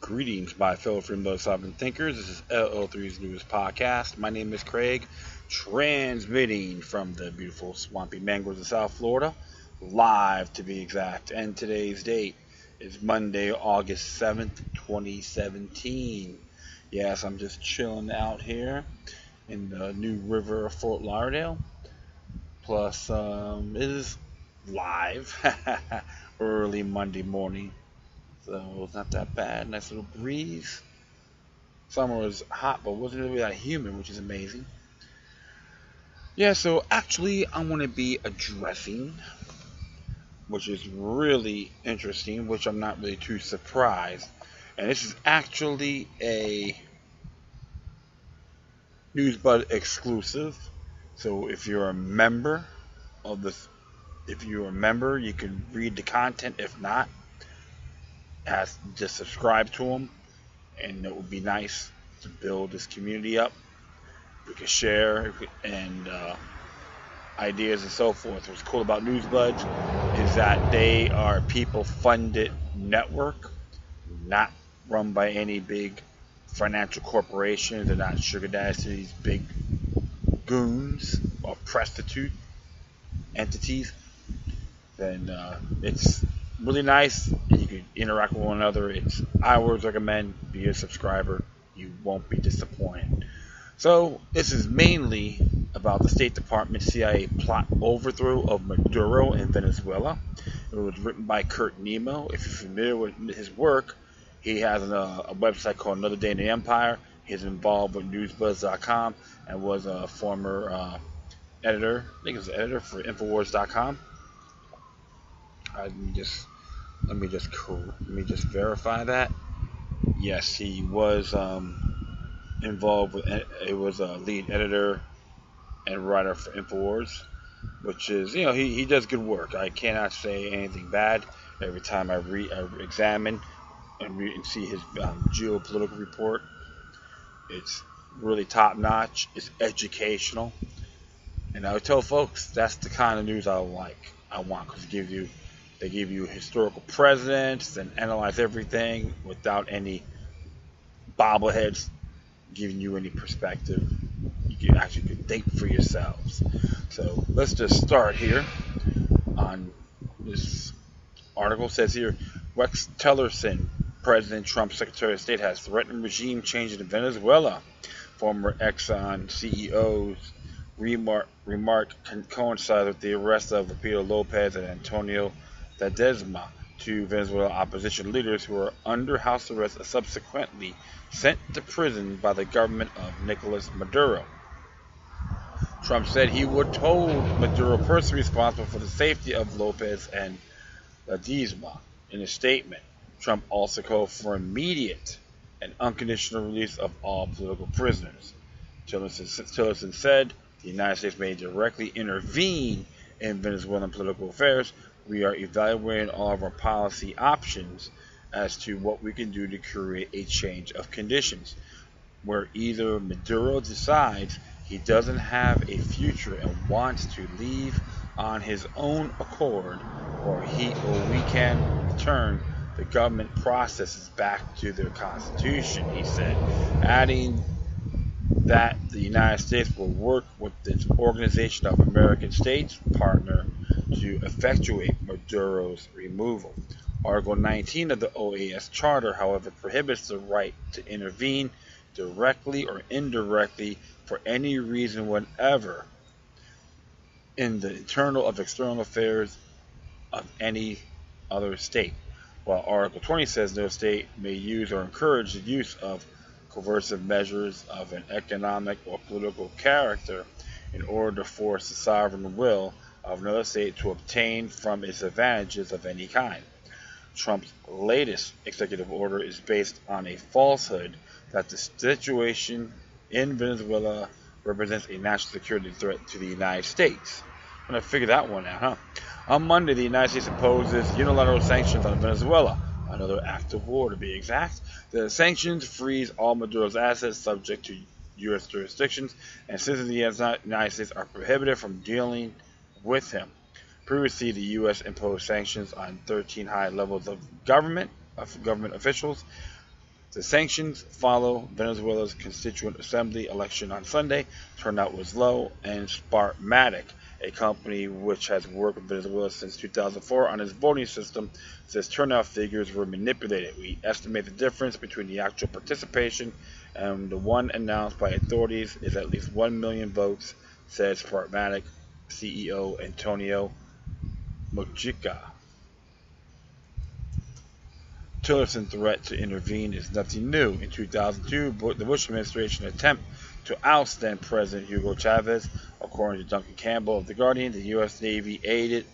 Greetings, my fellow freedom sovereign thinkers. This is LO3's News Podcast. My name is Craig, transmitting from the beautiful swampy mangroves of South Florida, live to be exact. And today's date is Monday, August 7th, 2017. Yes, I'm just chilling out here in the New River of Fort Lauderdale. Plus, it is live early Monday morning. So it's not that bad. Nice little breeze. Summer was hot, but wasn't really that humid, which is amazing. Yeah, so actually, I'm going to be addressing, which is really interesting, which I'm not really too surprised. And this is actually a NewsBud exclusive. So if you're a member of this, you can read the content. If not, just subscribe to them, and it would be nice to build this community up. We can share and ideas and so forth. What's cool about NewsBuds is that they are a people-funded network, not run by any big financial corporations. They're not sugar daddies to these big goons or prostitute entities. Then it's really nice, and you can interact with one another. I always recommend be a subscriber. You won't be disappointed. So this is mainly about the State Department CIA plot overthrow of Maduro in Venezuela. It was written by Kurt Nimmo. If you're familiar with his work, he has a website called Another Day in the Empire. He's involved with newsbuzz.com and was a former editor. I think he was an editor for Infowars.com. Let me just verify that. Yes, he was involved with. It was a lead editor and writer for Infowars, which is, he does good work. I cannot say anything bad. Every time I examine and read and see his geopolitical report, it's really top notch. It's educational, and I would tell folks that's the kind of news I want, because they give you historical presidents and analyze everything without any bobbleheads giving you any perspective. You can actually think for yourselves. So let's just start here on this article. It says here, Rex Tillerson, President Trump's Secretary of State, has threatened regime changes in Venezuela. Former Exxon CEO's remark coincides with the arrest of Pedro Lopez and Antonio Ledesma, two Venezuelan opposition leaders who were under house arrest and subsequently sent to prison by the government of Nicolas Maduro. Trump said he would hold Maduro personally responsible for the safety of Lopez and Ledesma. In a statement, Trump also called for immediate and unconditional release of all political prisoners. Tillerson said the United States may directly intervene in Venezuelan political affairs. We are evaluating all of our policy options as to what we can do to create a change of conditions, where either Maduro decides he doesn't have a future and wants to leave on his own accord, or we can return the government processes back to their constitution, he said, adding that the United States will work with its Organization of American States partner to effectuate Maduro's removal. Article 19 of the OAS Charter, however, prohibits the right to intervene directly or indirectly for any reason whatever in the internal or external affairs of any other state, while Article 20 says no state may use or encourage the use of coercive measures of an economic or political character in order to force the sovereign will of another state to obtain from its advantages of any kind. Trump's latest executive order is based on a falsehood that the situation in Venezuela represents a national security threat to the United States. I'm going to figure that one out, huh? On Monday, the United States imposes unilateral sanctions on Venezuela, another act of war to be exact. The sanctions freeze all Maduro's assets subject to U.S. jurisdictions, and citizens of the United States are prohibited from dealing with him. Previously, the U.S. imposed sanctions on 13 high levels of government officials, The sanctions follow Venezuela's Constituent Assembly election on Sunday. Turnout was low, and Smartmatic, a company which has worked with Venezuela since 2004 on its voting system, says turnout figures were manipulated. We estimate the difference between the actual participation and the one announced by authorities is at least 1 million votes, said Smartmatic CEO Antonio Mujica. Tillerson's threat to intervene is nothing new. In 2002, the Bush administration attempted to oust then President Hugo Chavez. According to Duncan Campbell of The Guardian, the U.S. Navy aided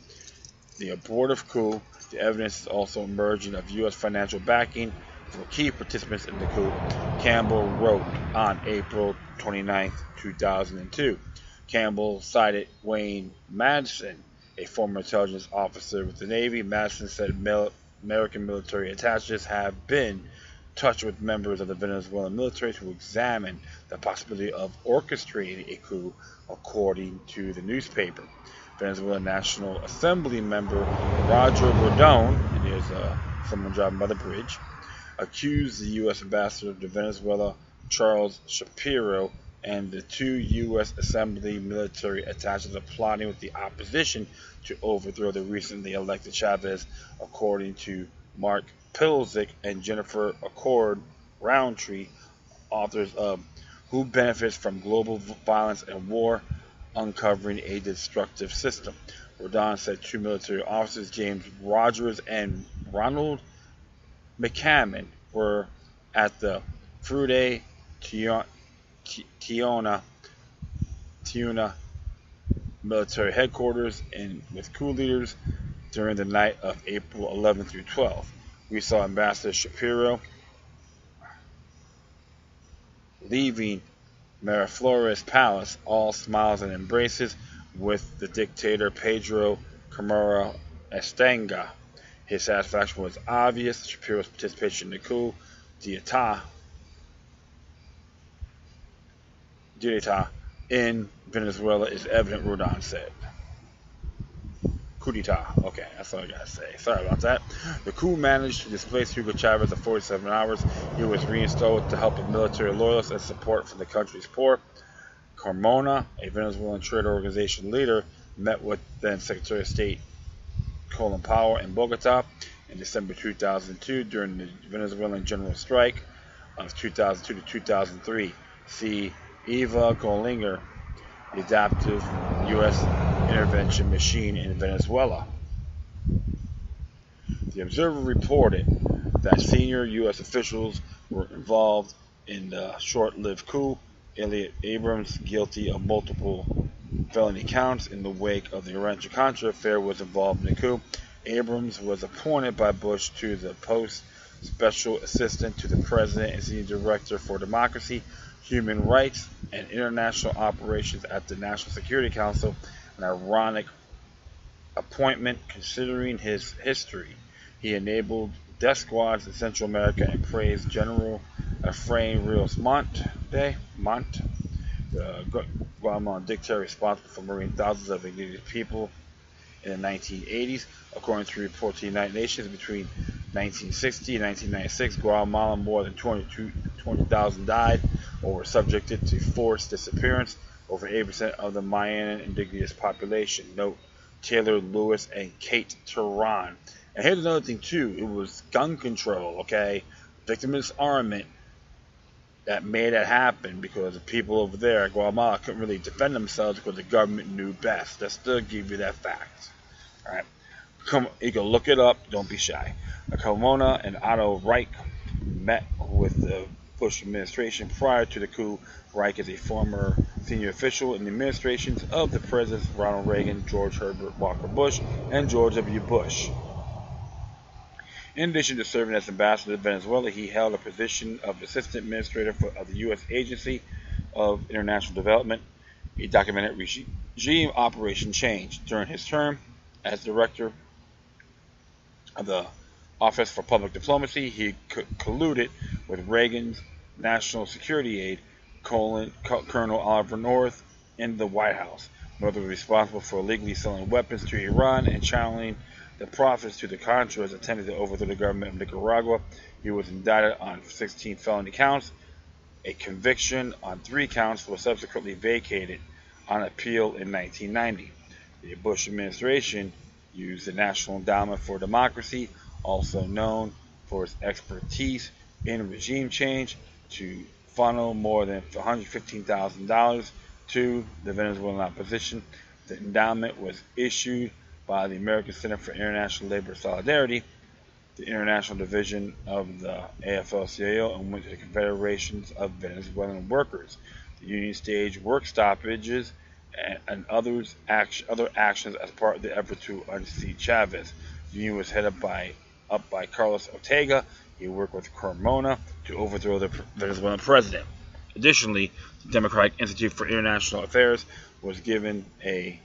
the abortive coup. The evidence is also emerging of U.S. financial backing for key participants in the coup, Campbell wrote on April 29, 2002. Campbell cited Wayne Madsen, a former intelligence officer with the Navy. Madsen said American military attaches have been in touch with members of the Venezuelan military to examine the possibility of orchestrating a coup, according to the newspaper. Venezuelan National Assembly member Roger Bordone, and there's someone driving by the bridge, accused the U.S. ambassador to Venezuela, Charles Shapiro, and the two U.S. Assembly military attaches of plotting with the opposition to overthrow the recently elected Chavez, according to Mark Pilzik and Jennifer Accord Roundtree, authors of Who Benefits from Global Violence and War, Uncovering a Destructive System. Rodon said two military officers, James Rogers and Ronald McCammon, were at the Frude Tiona military headquarters and with coup leaders during the night of April 11 through 12. We saw Ambassador Shapiro leaving Miraflores Palace, all smiles and embraces, with the dictator Pedro Camara Estanga. His satisfaction was obvious. Shapiro's participation in the coup d'etat in Venezuela is evident, Rodon said. Coup d'etat. Okay, that's all I gotta say. Sorry about that. The coup managed to displace Hugo Chavez in 47 hours. He was reinstalled with the help of military loyalists and support from the country's poor. Carmona, a Venezuelan trade organization leader, met with then Secretary of State Colin Powell in Bogota in December 2002 during the Venezuelan general strike of 2002 to 2003. See Eva Gollinger, the adaptive U.S. intervention machine in Venezuela. The Observer reported that senior U.S. officials were involved in the short-lived coup. Elliot Abrams, guilty of multiple felony counts in the wake of the Iran-Contra affair, was involved in the coup. Abrams was appointed by Bush to the post Special Assistant to the President and Senior Director for Democracy, Human Rights, and International Operations at the National Security Council, an ironic appointment considering his history. He enabled death squads in Central America and praised General Efrain Rios Montt, the Guatemalan dictator responsible for murdering thousands of indigenous people in the 1980s. According to reports of the United Nations, between 1960 and 1996, Guatemala more than 20,000 died or were subjected to forced disappearance. Over 80% of the Mayan indigenous population. Note Taylor Lewis and Kate Turan. And here's another thing too. It was gun control, okay? Victimless armament that made it happen because the people over there at Guatemala couldn't really defend themselves because the government knew best. Just to give you that fact. Alright. You can look it up. Don't be shy. Carmona and Otto Reich met with the Bush administration prior to the coup. Reich is a former senior official in the administrations of the presidents Ronald Reagan, George Herbert Walker Bush, and George W. Bush. In addition to serving as ambassador to Venezuela, he held a position of assistant administrator of the U.S. Agency of International Development, a documented regime operation change. During his term as director of the Office for Public Diplomacy, he colluded with Reagan's national security aide, Colonel Oliver North, in the White House. Maduro was responsible for illegally selling weapons to Iran and channeling the profits to the Contras attempting to overthrow the government of Nicaragua. He was indicted on 16 felony counts. A conviction on 3 counts was subsequently vacated on appeal in 1990. The Bush administration used the National Endowment for Democracy, also known for its expertise in regime change, to funnel more than $115,000 to the Venezuelan opposition. The endowment was issued by the American Center for International Labor Solidarity, the international division of the AFL-CIO, and went to the Confederations of Venezuelan Workers. The union staged work stoppages and other actions as part of the effort to unseat Chavez. The union was headed up by Carlos Ortega. He worked with Carmona to overthrow the Venezuelan president. Additionally, the Democratic Institute for International Affairs was given a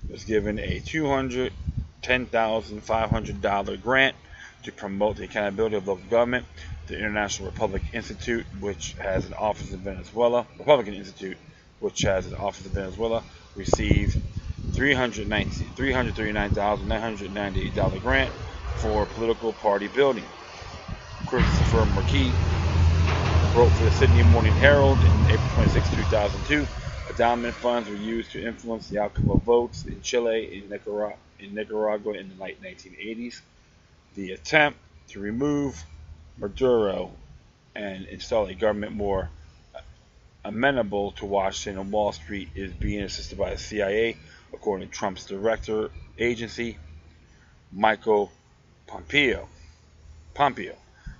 $210,500 grant to promote the accountability of local government. The International Republican Institute, which has an office in Venezuela, received $339,998 for political party building. Christopher Marquis wrote for the Sydney Morning Herald in April 26, 2002. Endowment funds were used to influence the outcome of votes in Chile and Nicaragua in the late 1980s. The attempt to remove Maduro and install a government more amenable to Washington and Wall Street is being assisted by the CIA, according to Trump's director agency, Michael Pompeo.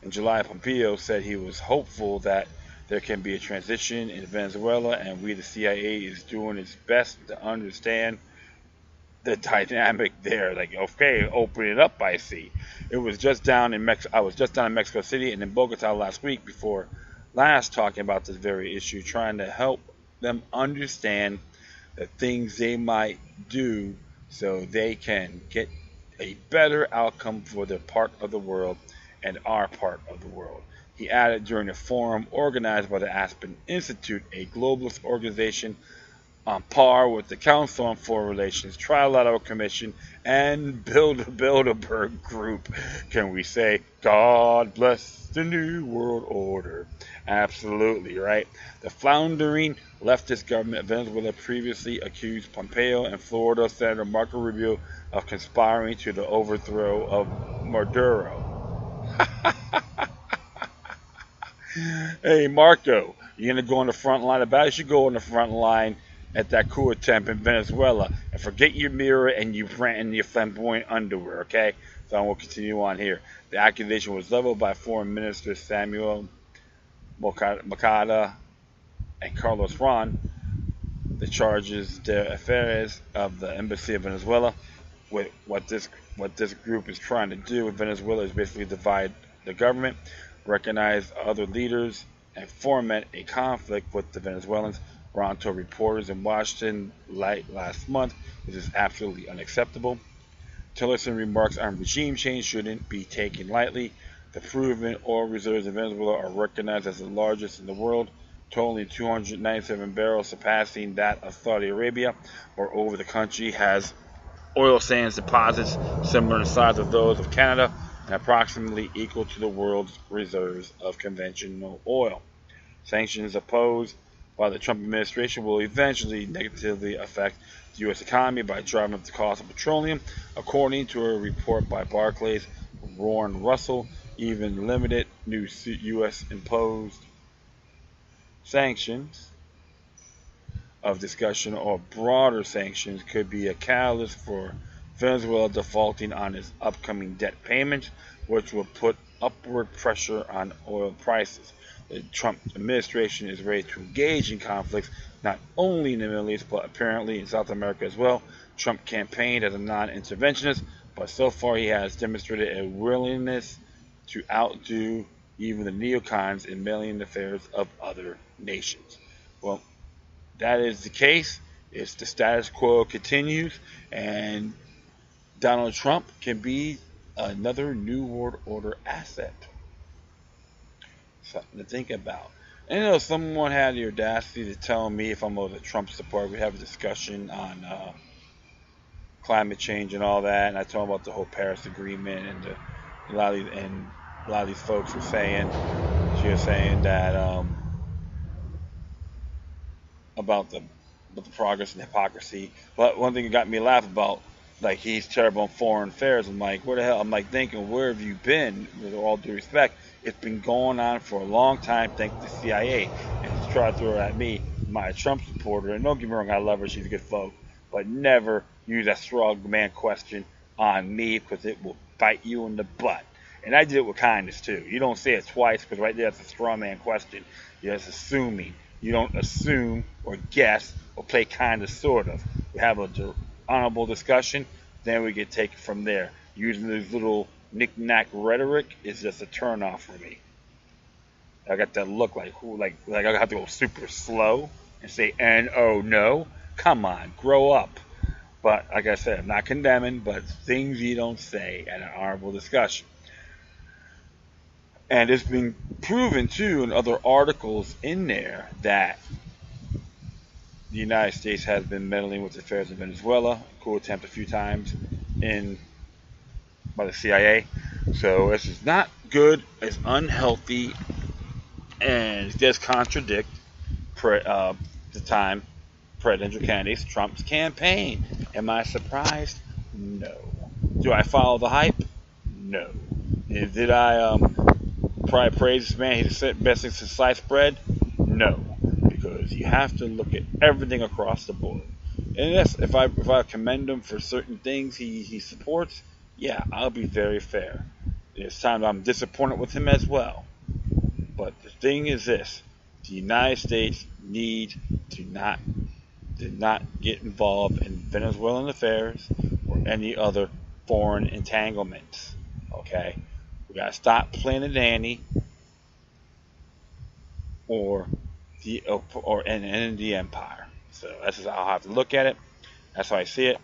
In July, Pompeo said he was hopeful that there can be a transition in Venezuela, and the CIA is doing its best to understand the dynamic there. Like, okay, open it up, I see. I was just down in Mexico City and in Bogota last week before last, talking about this very issue, trying to help them understand the things they might do so they can get a better outcome for their part of the world and our part of the world. He added during a forum organized by the Aspen Institute, a globalist organization on par with the Council on Foreign Relations, Trilateral Commission, and Bilderberg Group. Can we say, God bless the New World Order? Absolutely, right? The floundering leftist government of Venezuela previously accused Pompeo and Florida Senator Marco Rubio of conspiring to the overthrow of Maduro. Hey, Marco, you're going to go on the front line of battle? You should go on the front line at that coup attempt in Venezuela and forget your mirror and your flamboyant underwear, okay? So I will continue on here. The accusation was leveled by Foreign Minister Samuel Moncada and Carlos Ron. The charges de affairs of the Embassy of Venezuela. What this group is trying to do with Venezuela is basically divide the government, recognize other leaders, and foment a conflict with the Venezuelans. Ron told reporters in Washington last month, this is absolutely unacceptable. Tillerson remarks on regime change shouldn't be taken lightly. The proven oil reserves in Venezuela are recognized as the largest in the world, totaling 297 barrels, surpassing that of Saudi Arabia. Moreover, the country has oil sands deposits similar in size of those of Canada and approximately equal to the world's reserves of conventional oil. Sanctions opposed by the Trump administration will eventually negatively affect the U.S. economy by driving up the cost of petroleum, according to a report by Barclays' Warren Russell. Even limited new U.S. imposed sanctions of discussion or broader sanctions could be a catalyst for Venezuela defaulting on its upcoming debt payments, which will put upward pressure on oil prices. The Trump administration is ready to engage in conflicts not only in the Middle East but apparently in South America as well. Trump campaigned as a non-interventionist, but so far he has demonstrated a willingness to outdo even the neocons in meddling affairs of other nations. Well, that is the case. It's the status quo continues, and Donald Trump can be another New World Order asset. Something to think about. And someone had the audacity to tell me if I'm a Trump supporter, we have a discussion on climate change and all that, and I told them about the whole Paris Agreement, and a lot of these folks were saying, she was saying that about the progress and hypocrisy. But one thing that got me to laugh about, like, he's terrible on foreign affairs. I'm like, where the hell? I'm like thinking, where have you been? With all due respect, it's been going on for a long time, thanks to the CIA. And to try to throw it at me, my Trump supporter, and don't get me wrong, I love her, she's a good folk, but never use that straw man question on me, because it will bite you in the butt. And I did it with kindness too. You don't say it twice, because right there, that's a straw man question. You're just assuming. You don't assume or guess or play kind of, sort of. We have an honorable discussion, then we get taken from there. Using this little knick-knack rhetoric is just a turn-off for me. I got that look like I have to go super slow and say "no." No. Come on, grow up. But like I said, I'm not condemning, but things you don't say at an honorable discussion. And it's been proven, too, in other articles in there that the United States has been meddling with the affairs of Venezuela. Coup attempt a few times by the CIA. So this is not good. It's unhealthy. And it does contradict the time presidential candidates, Trump's campaign. Am I surprised? No. Do I follow the hype? No. Did I probably praise this man? He's the best thing since sliced bread? No. Because you have to look at everything across the board. And yes, if I commend him for certain things he supports, yeah, I'll be very fair. There's times I'm disappointed with him as well. But the thing is this: the United States need to not get involved in Venezuelan affairs or any other foreign entanglements. Okay, we gotta stop playing the nanny or the empire. So that's just how I have to look at it. That's how I see it.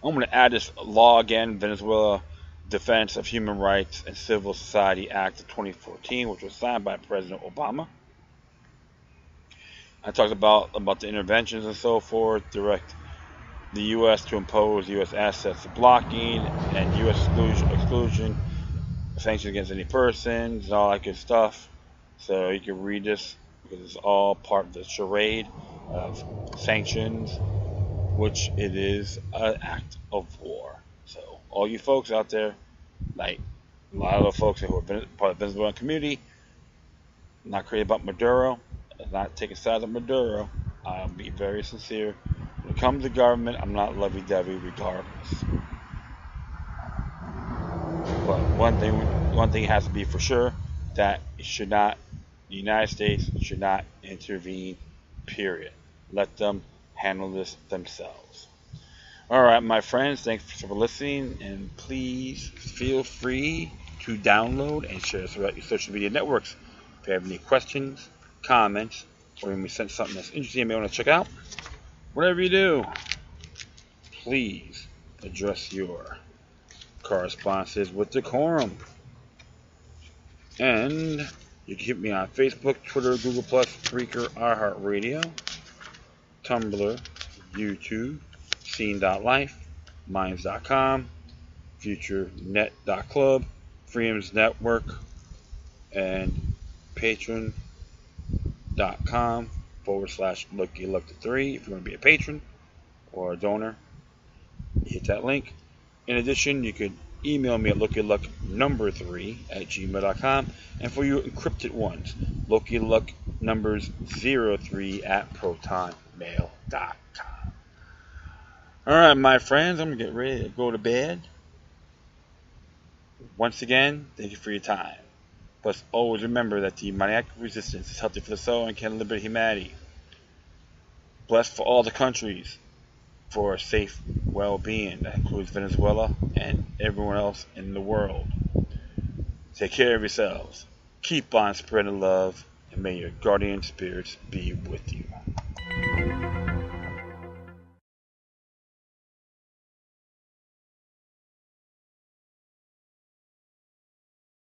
I'm going to add this law again, Venezuela Defense of Human Rights and Civil Society Act of 2014, which was signed by President Obama. I talked about the interventions and so forth, direct the U.S. to impose U.S. assets blocking and U.S. exclusion, sanctions against any persons, and all that good stuff. So you can read this, because it's all part of the charade of sanctions, which it is an act of war. So all you folks out there, like a lot of the folks who are part of the Venezuelan community, not crazy about Maduro, not taking sides of Maduro. I'll be very sincere. When it comes to government, I'm not lovey-dovey regardless. But one thing has to be for sure, that the United States should not intervene, period. Let them handle this themselves. Alright, my friends, thanks for listening, and please feel free to download and share this throughout your social media networks. If you have any questions, comments, or you may send something that's interesting you may want to check out, whatever you do, please address your correspondences with decorum. And you can hit me on Facebook, Twitter, Google+, Spreaker, iHeartRadio, Tumblr, YouTube, Scene.life, Minds.com, FutureNet.club, Freedoms Network, and Patreon.com/LookYouLook3 if you want to be a patron or a donor. Hit that link. In addition, you could email me at LookYouLook3@gmail.com, and for you encrypted ones, LookYouLook03@protonmail.com. Alright, my friends, I'm going to get ready to go to bed. Once again, thank you for your time. But always remember that the maniacal resistance is healthy for the soul and can liberate humanity. Blessed for all the countries for a safe well-being. That includes Venezuela and everyone else in the world. Take care of yourselves. Keep on spreading love, and may your guardian spirits be with you.